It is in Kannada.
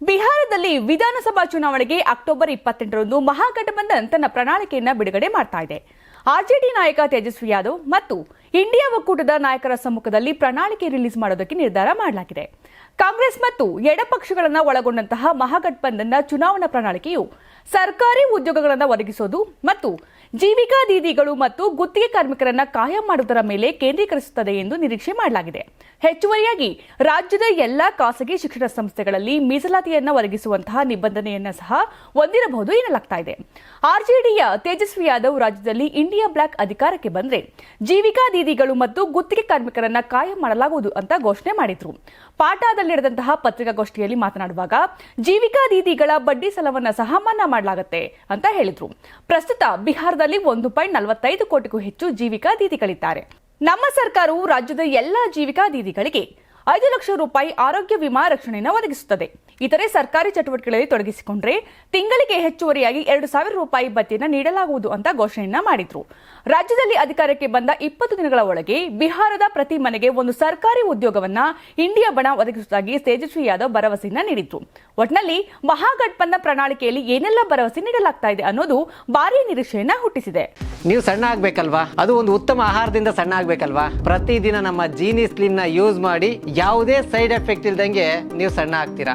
ಬಿಹಾರದಲ್ಲಿ ವಿಧಾನಸಭಾ ಚುನಾವಣೆಗೆ ಅಕ್ಟೋಬರ್ 28ರಂದು ಮಹಾಗಠಬಂಧನ್ ತನ್ನ ಪ್ರಣಾಳಿಕೆಯನ್ನು ಬಿಡುಗಡೆ ಮಾಡ್ತಾ ಇದೆ. ಆರ್ಜೆಡಿ ನಾಯಕ ತೇಜಸ್ವಿ ಯಾದವ್ ಮತ್ತು ಇಂಡಿಯಾ ಒಕ್ಕೂಟದ ನಾಯಕರ ಸಮ್ಮುಖದಲ್ಲಿ ಪ್ರಣಾಳಿಕೆ ರಿಲೀಸ್ ಮಾಡೋದಕ್ಕೆ ನಿರ್ಧಾರ ಮಾಡಲಾಗಿದೆ. ಕಾಂಗ್ರೆಸ್ ಮತ್ತು ಎಡಪಕ್ಷಗಳನ್ನು ಒಳಗೊಂಡಂತಹ ಮಹಾಗಠಬಂಧನ್ನ ಚುನಾವಣಾ ಪ್ರಣಾಳಿಕೆಯು ಸರ್ಕಾರಿ ಉದ್ಯೋಗಗಳನ್ನು ಒದಗಿಸೋದು ಮತ್ತು ಜೀವಿಕಾ ದೀದಿಗಳು ಮತ್ತು ಗುತ್ತಿಗೆ ಕಾರ್ಮಿಕರನ್ನ ಕಾಯಂ ಮಾಡುವುದರ ಮೇಲೆ ಕೇಂದ್ರೀಕರಿಸುತ್ತದೆ ಎಂದು ನಿರೀಕ್ಷೆ ಮಾಡಲಾಗಿದೆ. ಹೆಚ್ಚುವರಿಯಾಗಿ ರಾಜ್ಯದ ಎಲ್ಲಾ ಖಾಸಗಿ ಶಿಕ್ಷಣ ಸಂಸ್ಥೆಗಳಲ್ಲಿ ಮೀಸಲಾತಿಯನ್ನು ಒದಗಿಸುವಂತಹ ನಿಬಂಧನೆಯನ್ನ ಸಹ ಹೊಂದಿರಬಹುದು ಎನ್ನಲಾಗ್ತಾ ಇದೆ. ಆರ್ಜೆಡಿಯ ತೇಜಸ್ವಿ ಯಾದವ್ ರಾಜ್ಯದಲ್ಲಿ ಇಂಡಿಯಾ ಬ್ಲಾಕ್ ಅಧಿಕಾರಕ್ಕೆ ಬಂದ್ರೆ ಜೀವಿಕಾ ದೀದಿಗಳು ಮತ್ತು ಗುತ್ತಿಗೆ ಕಾರ್ಮಿಕರನ್ನ ಕಾಯಂ ಮಾಡಲಾಗುವುದು ಅಂತ ಘೋಷಣೆ ಮಾಡಿದ್ರು. ಪಾಟಾದಲ್ಲಿ ನಡೆದಂತಹ ಪತ್ರಿಕಾಗೋಷ್ಠಿಯಲ್ಲಿ ಮಾತನಾಡುವಾಗ ಜೀವಿಕಾ ದೀದಿಗಳ ಬಡ್ಡಿ ಸಾಲವನ್ನ ಸಹ ಮನ್ನಾ ಮಾಡಲಾಗುತ್ತೆ ಅಂತ ಹೇಳಿದ್ರು. ಪ್ರಸ್ತುತ ಬಿಹಾರದಲ್ಲಿ 1.45 ಕೋಟಿಗೂ ಹೆಚ್ಚು ಜೀವಿಕಾ ದೀದಿಗಳಿದ್ದಾರೆ. ನಮ್ಮ ಸರ್ಕಾರವು ರಾಜ್ಯದ ಎಲ್ಲಾ ಜೀವಿಕಾ ದೀದಿಗಳಿಗೆ 5 ಲಕ್ಷ ರೂಪಾಯಿ ಆರೋಗ್ಯ ವಿಮಾ ರಕ್ಷಣೆಯನ್ನು ಒದಗಿಸುತ್ತದೆ. ಇತರೆ ಸರ್ಕಾರಿ ಚಟುವಟಿಕೆಗಳಲ್ಲಿ ತೊಡಗಿಸಿಕೊಂಡ್ರೆ ತಿಂಗಳಿಗೆ ಹೆಚ್ಚುವರಿಯಾಗಿ 2,000 ರೂಪಾಯಿ ಭತ್ಯೆಯನ್ನು ನೀಡಲಾಗುವುದು ಅಂತ ಘೋಷಣೆಯನ್ನ ಮಾಡಿದ್ರು. ರಾಜ್ಯದಲ್ಲಿ ಅಧಿಕಾರಕ್ಕೆ ಬಂದ 20 ದಿನಗಳ ಒಳಗೆ ಬಿಹಾರದ ಪ್ರತಿ ಮನೆಗೆ ಒಂದು ಸರ್ಕಾರಿ ಉದ್ಯೋಗವನ್ನ ಇಂಡಿಯಾ ಬಣ ಒದಗಿಸುವುದಾಗಿ ತೇಜಸ್ವಿ ಯಾದವ್ ಭರವಸೆಯನ್ನ ನೀಡಿದ್ರು. ಒಟ್ನಲ್ಲಿ ಮಹಾಗಠಬಂಧನ್ ಪ್ರಣಾಳಿಕೆಯಲ್ಲಿ ಏನೆಲ್ಲ ಭರವಸೆ ನೀಡಲಾಗ್ತಾ ಇದೆ ಅನ್ನೋದು ಭಾರಿ ನಿರೀಕ್ಷೆಯನ್ನ ಹುಟ್ಟಿಸಿದೆ. ನೀವು ಸಣ್ಣ ಆಗ್ಬೇಕಲ್ವಾ? ಅದು ಒಂದು ಉತ್ತಮ ಆಹಾರದಿಂದ ಸಣ್ಣ ಆಗ್ಬೇಕಲ್ವಾ? ಪ್ರತಿದಿನ ನಮ್ಮ ಜೀನಿ ಸ್ಲಿಮ್ ನ ಯೂಸ್ ಮಾಡಿ ಯಾವುದೇ ಸೈಡ್ ಎಫೆಕ್ಟ್ ಇಲ್ದಂಗೆ ನೀವು ಸಣ್ಣ ಆಗ್ತೀರಾ.